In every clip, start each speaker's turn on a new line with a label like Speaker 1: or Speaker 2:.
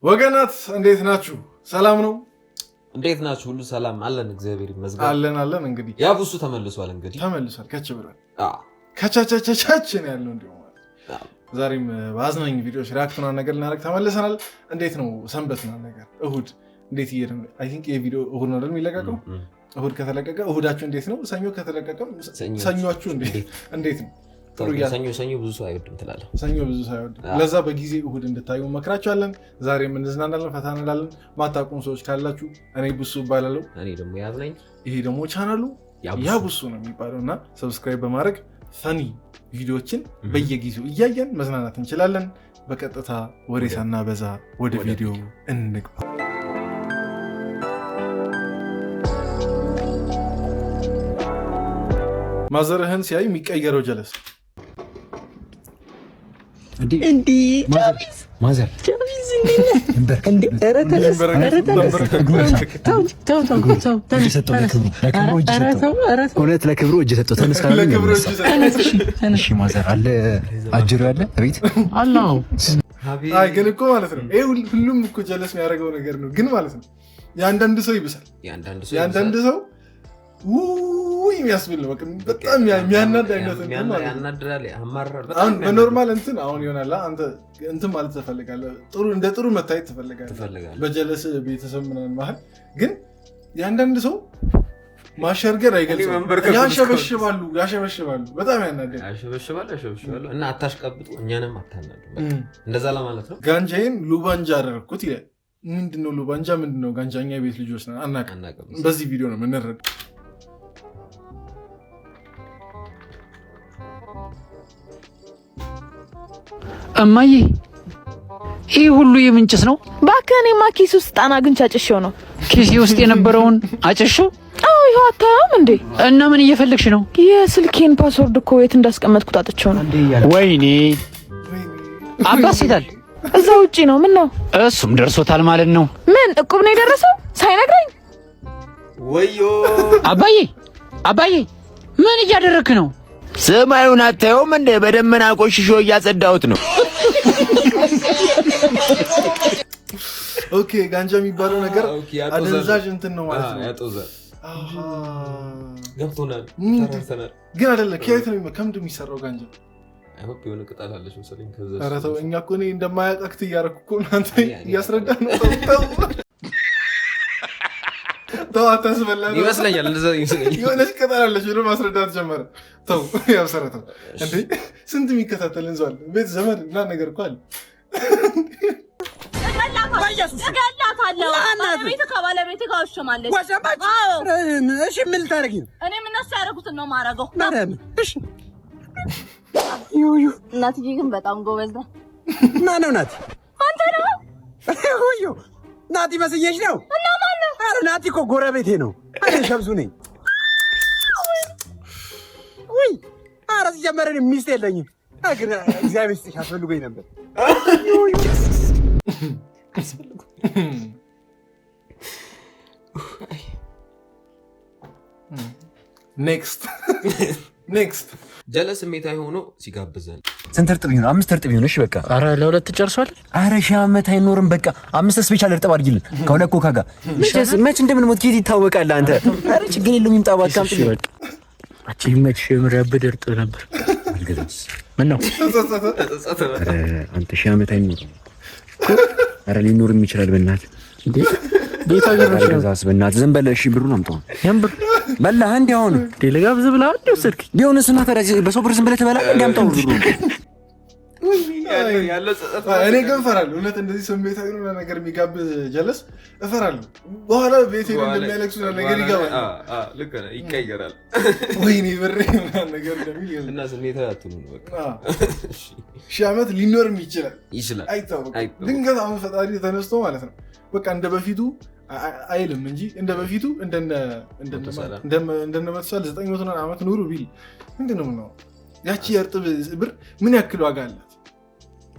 Speaker 1: ወገናት እንዴት ናችሁ? ሰላም ነው?
Speaker 2: እንዴት ናችሁ? ሁሉ ሰላም አለን፣ እግዚአብሔር ይመስገን።
Speaker 1: አለን። እንግዲህ
Speaker 2: ያ ቡሱ ተመልሷል።
Speaker 1: ከች ብሏል። ከቻቻቻቻች ነው ያለው። እንዴ ዛሬም በአዝናኝ ቪዲዮዎች ሪአክት ነው ነገር ልናደርግ ተመልሰናል። እንዴት ነው ሰንበት ነው ነገር እሁድ እንዴት ይሄድ ነው? አይ ቲንክ ይሄ ቪዲዮ እሁድ ነው አይደል የሚለቀቀው? እሁድ ከተለቀቀ እሁዳችሁ እንዴት ነው? ሰኞ ከተለቀቀ ሰኞአችሁ እንዴት ነው?
Speaker 2: ሰኞ ብዙ ሰው አይወድም ትላለህ።
Speaker 1: ሰኞ ብዙ ሰው አይወድም። ለዛ በጊዜ እሁድ እንድታዩ መክራችኋለን። ዛሬም እንዝናናለን፣ ፈታ እንላለን። ማታውቁም ሰዎች ካላችሁ እኔ ቡሱ እባላለሁ።
Speaker 2: እኔ ደግሞ ያብ ነኝ።
Speaker 1: ይሄ ደግሞ ቻናሉ ያ ቡሱ ነው የሚባለው እና ሰብስክራይብ በማድረግ ፈኒ ቪዲዮዎችን በየጊዜው እያየን መዝናናት እንችላለን። በቀጥታ ወሬ ሳናበዛ ወደ ቪዲዮ እንግባ። ማዘርህን ሲያይ የሚቀየረው ጀለስ
Speaker 3: እንዲ ማዘር እውነት ለክብሩ እጅ ሰጠው። ተነስ ማዘር አለ አጅሩ ያለ ቤት አላው።
Speaker 1: አይ ግን እኮ ማለት ነው ይሄ ሁሉም እኮ ጀለስ የሚያደርገው ነገር ነው። ግን ማለት ነው የአንዳንድ ሰው ይብሳል። የአንዳንድ ሰው የሚያስብል ነው። በጣም የሚያናድ አይነት በኖርማል እንትን አሁን ይሆናል። አንተ እንትን ማለት ትፈልጋለህ፣ እንደ ጥሩ መታየት ትፈልጋለህ በጀለስ ቤተሰብ ምናምን መሀል። ግን የአንዳንድ ሰው ማሸርገር አይገልጽም። ያሸበሽባሉ። በጣም
Speaker 2: ያሸበሽባሉ እና አታሽቀብጡ፣ እኛንም አታናዱ። እንደዛ ለማለት ነው።
Speaker 1: ጋንጃዬን ሉባንጃ አደረግኩት ይላል። ምንድነው ሉባንጃ? ምንድነው ጋንጃ? እኛ ቤት ልጆች አናውቅም። በዚህ ቪዲዮ ነው የምንረዳው።
Speaker 3: እማዬ ይህ ሁሉ የምንጭስ ነው?
Speaker 4: እባክህ እኔማ ኪስ ውስጥ ጣና ግንጭ አጭሼው ነው።
Speaker 3: ኪስ ውስጥ የነበረውን አጭሼው?
Speaker 4: አዎ ይኸው አታየውም እንዴ?
Speaker 3: እና ምን እየፈለግሽ ነው?
Speaker 4: የስልኬን ፓስወርድ እኮ የት እንዳስቀመጥኩት አጥቼው ነው።
Speaker 3: ወይኔ አባስ ይታል?
Speaker 4: እዛ ውጪ ነው። ምን ነው?
Speaker 3: እሱም ደርሶታል ማለት ነው።
Speaker 4: ምን እቁብ ነው የደረሰው ሳይነግረኝ?
Speaker 2: ወዮ
Speaker 3: አባዬ ምን እያደረክ ነው?
Speaker 5: ሰማዩን አታየውም እንደ በደመና ቆሽሾ እያጸዳሁት ነው።
Speaker 1: ኦኬ ጋንጃ የሚባለው ነገር አደንዛዥ እንትን ነው ማለት ነው።
Speaker 2: ያጦዛል። ገብቶናል።
Speaker 1: ግን አይደለ ከየት ነው ከምንድን የሚሰራው ጋንጃ?
Speaker 2: አይሆፕ የሆነ ቅጠል አለች መሰለኝ። ከዛ
Speaker 1: ኧረ ተው፣ እኛ እኮ እኔ እንደማያውቃክት እያደረኩ እኮ እናንተ እያስረዳህ ነው። ተው አታስበላ
Speaker 2: ይመስለኛል። እንደዛ ይመስለኛል።
Speaker 1: የሆነች ቅጠል አለች ብሎ ማስረዳት ጀመረ። ተው ያብሰረተው እንዴ! ስንት የሚከታተልን ሰው አለ። ቤት ዘመድ እና ነገር እኮ አለ።
Speaker 6: እናትዬ ግን በጣም ጎበዝ ነው።
Speaker 5: ማነው ናቲ?
Speaker 6: አንተ ነው?
Speaker 5: ናቲ መስየሽ ነው?
Speaker 6: እና ማን ነው?
Speaker 5: ኧረ ናቲ እኮ ጎረቤቴ ነው። እኔ ሸምሱ ነኝ። ውይ ኧረ ሲጀመር እኔ ሚስት የለኝም። ግን እግዚአብሔር ይስጥሽ አስፈልጎኝ ነበር።
Speaker 1: ኔክስት
Speaker 2: ጀለስ ስሜታዊ ሆኖ ሲጋብዘን
Speaker 5: ስንት እርጥብ ይሁን? 5 እርጥብ ይሁን። እሺ በቃ
Speaker 3: አረ ለሁለት ጨርሷል።
Speaker 5: አረ ሺህ ዓመት አይኖርም። በቃ 5 ስፔሻል እርጥብ አድርጊልን ከሁለት ኮካ ጋር። መች እንደምንሞት ኬት ይታወቃል። አንተ አረ ችግር የለውም ይምጣ። ባካ አምጥ።
Speaker 3: አቺ መች ምረብድ እርጥብ ነበር። አልገዛስ ምን ነው
Speaker 5: አንተ ሺህ ዓመት አይኖርም። አረ ሊኖርም ይችላል። በእናትህ እንዴ ቤታ ይገዛስ በእናትህ ዝም በለ። እሺ ብሩን አምጣው። ያምብር በላህ እንዴ? አሁን
Speaker 3: ቴሌጋብዝ ብላ እንዴ ወሰድክ?
Speaker 5: ቢሆንስ እና ታዲያ በሰው ብር ዝም ብለህ ትበላ እንዴ? አምጣው ብሩን።
Speaker 1: እኔ ግን እፈራለሁ። እውነት እንደዚህ ስሜታዊ ነው ነገር የሚጋብዝ ጀለስ እፈራለሁ። በኋላ ቤት ሄዶ እንደሚያለቅሱ ነገር ይገባል።
Speaker 2: ልክ ነህ፣ ይቀየራል።
Speaker 1: ወይኔ ብሬ ነገር እንደሚል
Speaker 2: እና ስሜታዊ አትሁኑ። በቃ
Speaker 1: ሺህ ዓመት ሊኖርም ይችላል
Speaker 2: አይታወቅም።
Speaker 1: ድንገት አሁን ፈጣሪ ተነስቶ ማለት ነው በቃ እንደ በፊቱ አይልም እንጂ እንደ በፊቱ እንደነ መተሳል 900 ዓመት ኑሩ ቢል ምንድነው ነው? ያቺ የእርጥብ ብር ምን ያክል ዋጋ አላት?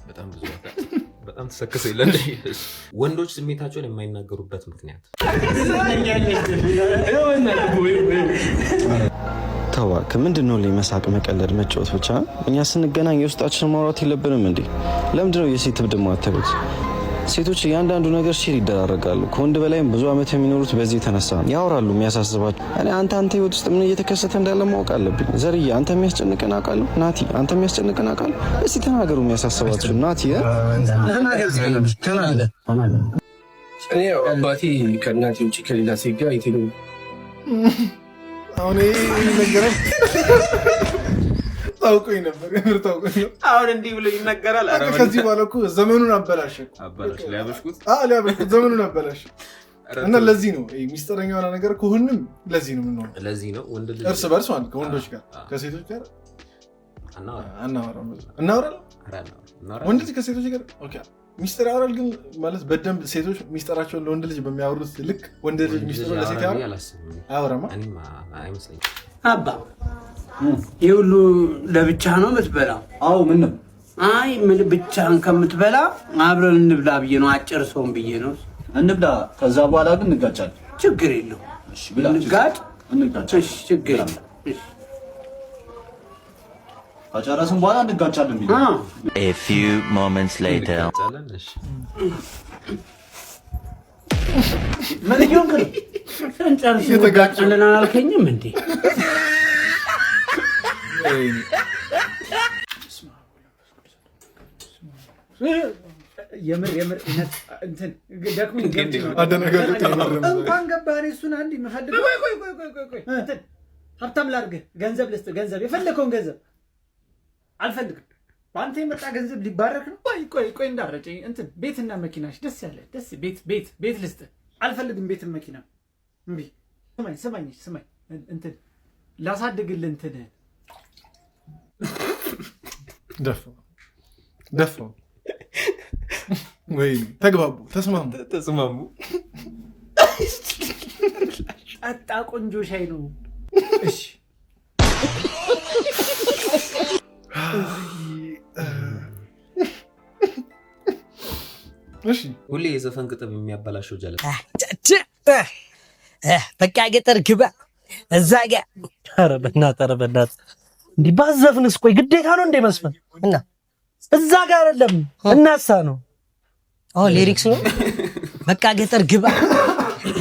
Speaker 2: በጣም ብዙ ዋጋ። በጣም ተሰከሰ ይላል። ወንዶች ስሜታቸውን የማይናገሩበት ምክንያት
Speaker 7: ተዋክ። ምንድነው ለመሳቅ መቀለድ መጫወት ብቻ? እኛ ስንገናኝ የውስጣችንን ማውራት የለብንም እንዴ? ለምንድነው የሴት እብድ ማተሩት? ሴቶች እያንዳንዱ ነገር ሼር ይደራረጋሉ። ከወንድ በላይም ብዙ ዓመት የሚኖሩት በዚህ የተነሳ ነው። ያወራሉ የሚያሳስባቸው። እኔ አንተ ህይወት ውስጥ ምን እየተከሰተ እንዳለ ማወቅ አለብኝ። ዘርዬ አንተ የሚያስጨንቀን አውቃለሁ። ናቲ አንተ የሚያስጨንቀን አውቃለሁ። እስቲ ተናገሩ የሚያሳስባችሁ። ናቲ
Speaker 8: እኔ አባቴ ከእናቴ ውጭ ከሌላ ሴት ጋር የቴሌ
Speaker 1: አሁን ይነገራል። ታውቆኝ ነበር የምር ታውቆኝ ነው።
Speaker 2: አሁን እንዲህ ብሎ ይነገራል።
Speaker 1: ከዚህ በኋላ እኮ ዘመኑን አበላሸ።
Speaker 2: ሊያበሽኩት
Speaker 1: ዘመኑን አበላሸ። እና ለዚህ ነው ሚስጥረኛ የሆነ ነገር ከሆንም ለዚህ ነው የምንሆነው።
Speaker 2: ለዚህ ነው ወንድ ልጅ
Speaker 1: እርስ በርስ ማለት ከወንዶች ጋር ከሴቶች ጋር እናወራለን። ወንድ ልጅ ከሴቶች ጋር ኦኬ ሚስጥር ያወራል። ግን ማለት በደንብ ሴቶች ሚስጥራቸውን ለወንድ ልጅ በሚያወሩት ልክ ወንድ ልጅ ሚስጥሩ ለሴት አያወራማ።
Speaker 2: አይመስለኝም።
Speaker 9: አባ ይህ ሁሉ ለብቻ ነው የምትበላው?
Speaker 3: አዎ ምን ነው?
Speaker 9: አይ ምን ብቻህን ከምትበላ አብረን እንብላ ብዬ ነው። አጨርሰውም ብዬ ነው።
Speaker 3: እንብላ። ከዛ በኋላ ግን እንጋጫለን።
Speaker 9: ችግር የለው።
Speaker 3: እሺ ብላ
Speaker 9: እንጋጭ።
Speaker 3: እሺ
Speaker 9: ችግር የለው።
Speaker 3: ከጨረስን በኋላ እንጋጫለን።
Speaker 10: A few moments later.
Speaker 9: ምን ይሆን ግን እንጨርስ እንጋጫለን አላልከኝም እንዴ?
Speaker 11: የምር እንትን ደክሞኝ
Speaker 1: እንኳን
Speaker 11: ገባህ። እሱን አንድ የምፈልገው ቆይ እንትን ሀብታም ላድርግህ። ገንዘብ ልስጥህ። ገንዘብ የፈለከውን ገንዘብ አልፈልግም። በአንተ የመጣ ገንዘብ ሊባረክ ነው። ቆይ እንዳረጨኝ እንትን ቤትና መኪናሽ ደስ ያለ ቤት ልስጥህ። አልፈልግም ቤትን መኪና እምቢ። ስማኝ እንትን ላሳድግልህ እንትን
Speaker 1: ደፋው ወይ ተግባቡ፣ ተስማሙ።
Speaker 11: ጠጣ ቆንጆ ሻይ ነው። እሺ
Speaker 1: እሺ
Speaker 2: ሁሌ የዘፈን ግጥም የሚያበላሸው ጀለስ
Speaker 12: በቃ ገጠር ግባ እዛ ጋ። ኧረ በእናትህ እንዲህ ባዘፍንስ ቆይ ግዴታ ነው እንደ መስፈን እና እዛ ጋር አይደለም እናሳ ነው። ሊሪክስ ነው። በቃ ገጠር ግባ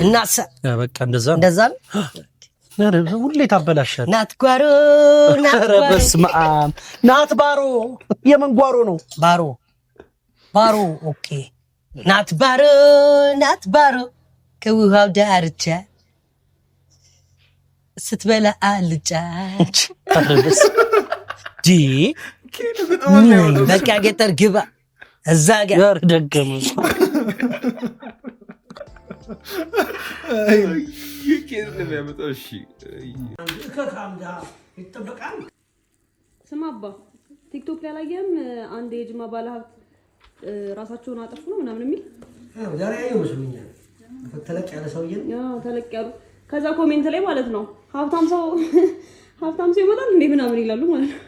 Speaker 12: እናሳ በቃ እንደዛ ነው። ሁሌ ታበላሻለህ። ናት ጓሮ በስመ አብ ናት ባሮ። የምን ጓሮ ነው? ባሮ ኦኬ። ናት ባሮ ከውሃው ዳርቻ ስትበላ አልጫ በቃ ገጠር ግባ እዛ ጋር ደገመ።
Speaker 6: ስማ አባ ቲክቶክ ላይ አላየህም? አንድ የጅማ ባለሀብት ራሳቸውን አጠፉ ነው ምናምን የሚል
Speaker 9: ዛሬ ያየው መስሎኛል። ተለቅ ያለ ሰውዬ ነው።
Speaker 6: ተለቅ ያሉ ከዛ ኮሜንት ላይ ማለት ነው ሀብታም ሰው ይሞታል እንዴ ምናምን ይላሉ ማለት ነው።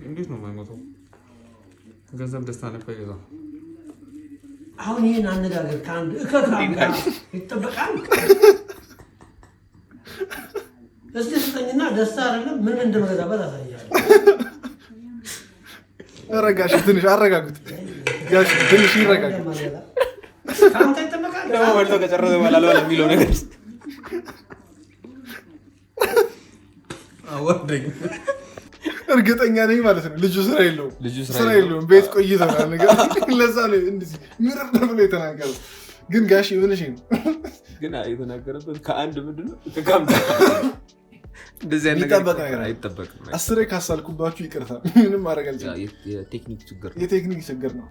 Speaker 13: እንዴት ነው የማይሞተው? ገንዘብ ደስታ ነበር ይዘው።
Speaker 9: አሁን ይሄን አነጋገር ከአንድ እከካም ጋር ይጠበቃል። እስቲ ስጠኝና ደስታ አይደለም ምን እንደመገዛበት አሳያለሁ።
Speaker 1: አረጋሽ ትንሽ አረጋጉት። ጋሽ ትንሽ ይረጋጋ።
Speaker 9: ካንተ ይጠበቃል።
Speaker 2: ደግሞ ወልቶ ከጨረሰ በኋላ አልበላ የሚለው ነገር
Speaker 1: አወደኝ። እርግጠኛ ነኝ ማለት ነው ልጁ ስራ የለውም። ቤት ቆይተናል ነገር ለዛ ነው እንደዚህ ምርር ብሎ የተናገረው። ግን ጋሽ ይሁንሽ ነው
Speaker 2: ግን የተናገረበት ከአንድ ምንድነው ከካምታ እንደዚህ ነገር አይጠበቅም።
Speaker 1: አስሬ ካሳልኩባችሁ ይቅርታ። ምንም ማድረግ አልችልም። የቴክኒክ ችግር ነው።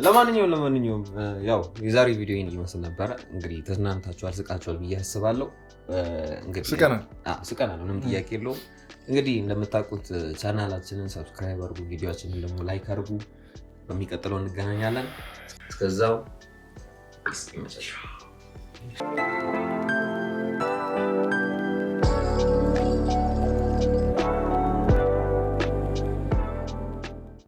Speaker 2: ለማንኛውም ያው የዛሬ ቪዲዮ ይህን ይመስል ነበረ። እንግዲህ ተዝናንታችኋል፣ ስቃችኋል ብዬ አስባለሁ። ስቀናል፣ ምንም ጥያቄ የለውም። እንግዲህ እንደምታውቁት ቻናላችንን ሰብስክራይብ አድርጉ፣ ቪዲዮችንን ደግሞ ላይክ አድርጉ። በሚቀጥለው እንገናኛለን። እስከዛው